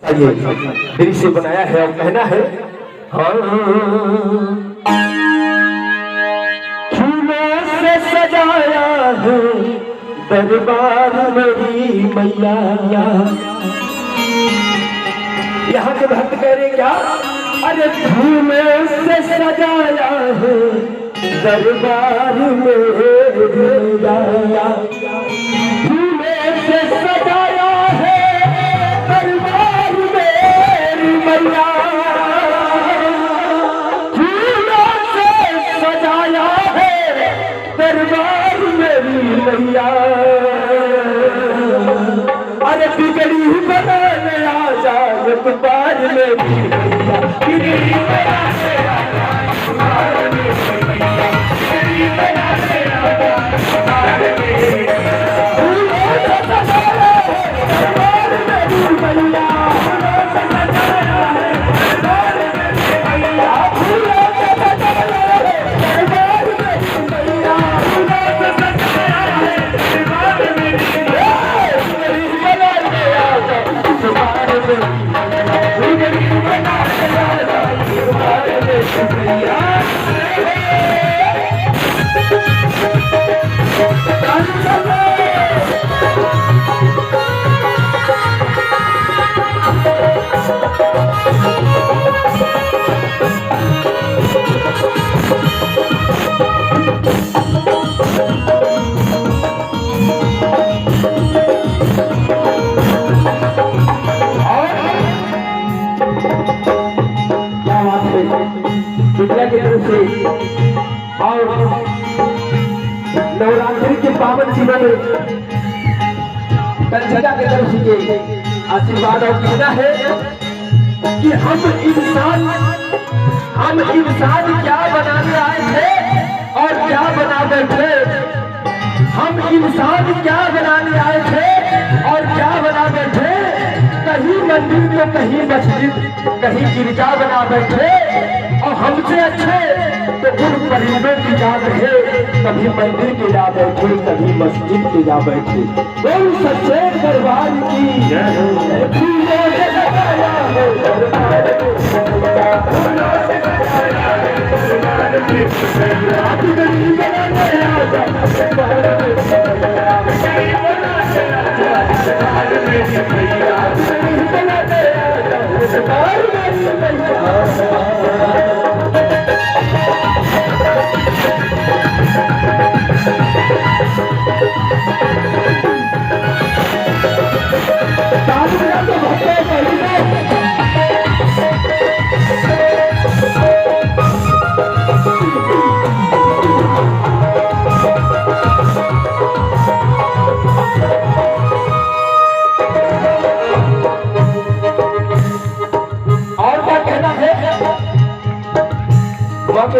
ये दिल से बनाया है और कहना है हाँ फूलों से सजाया है दरबार मेरी मैया। यहाँ के भक्त कह रहे क्या, अरे फूलों से सजाया है दरबार मेरी मैया। फूलों से सजाया है दरबार मेरी मैया। फूलों से सजाया है दरबार मेरी मैया। अरे बिगड़ी बनाने आ जा दरबार मेरी मैया। बिगड़ी बनाने आ जा दरबार मेरी मैया। बिगड़ी बनाने आ जा दरबार मेरी मैया। फूलों से सजाया है दरबार मेरी मैया। फूलों से सजाया है दरबार मेरी मैया। फूलों से सजाया है दरबार मेरी मैया। फूलों से सजाया है दरबार मेरी मैया। बिगड़ी बनाने आ जा दरबार मेरी मैया। बिगड़ी बनाने आ जा दरबार मेरी मैया। दुनिया की तरफ से और नवरात्रि के पावन दिनों में कंचना की तरफ से आशीर्वाद और कहना है कि हम इंसान क्या बनाने आए थे और क्या बना बैठे। हम इंसान क्या बनाने आए थे और क्या बना बैठे। कहीं मंदिर तो कहीं मस्जिद कहीं गिरजा बना बैठे। और हमसे अच्छे तो उन परिंदों की याद है। कभी मंदिर के जा बैठे कभी मस्जिद के जा बैठे। बोल सच्चे दरबार की फूलों से सजाया है दरबार बिगड़ी बनाने आ जा दरबार मेरी मैया। बिगड़ी बनाने आ जा दरबार मेरी मैया।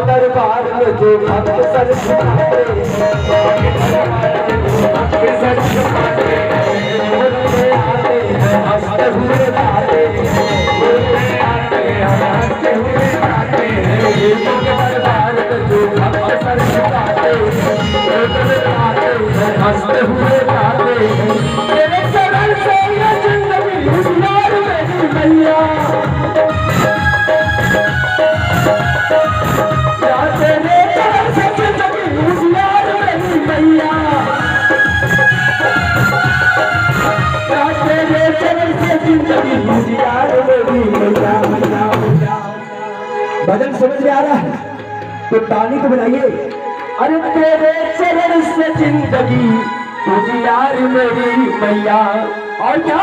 दरबार में जो भक्त सर झुकाते सर झुकाते आते हैं हंसते हुए गाते आते हैं हंसते हुए गाते हैं। दरबार में जो भक्त सर झुकाते आते हैं हंसते हुए गाते हैं। तेरे चरण से ये जिंदगी उजियार मेरी मैया। भजन समझ में आ रहा है तो ताली तो बनाइए। अरे तेरे चरण से जिंदगी उजियार मेरी मैया। और क्या,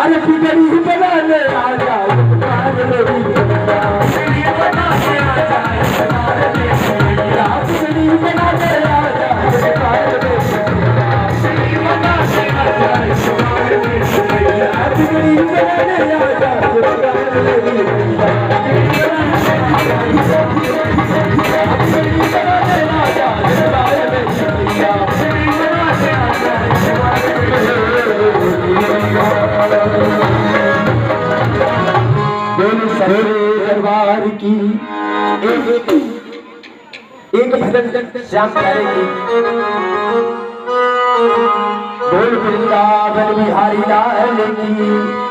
अरे बिगड़ी बनाने आ जा दरबार मेरी मैया। बिगड़ी बनाने आ जा दरबार मेरी मैया। बिगड़ी बनाने आ जा दरबार मेरी मैया। बिगड़ी बनाने आ जा दरबार मेरी मैया। बिगड़ी बनाने आ जा दरबार मेरी मैया। दरबार की एक भजन श्याम प्यारे की। बोल वृंदावन बिहारी लाल की।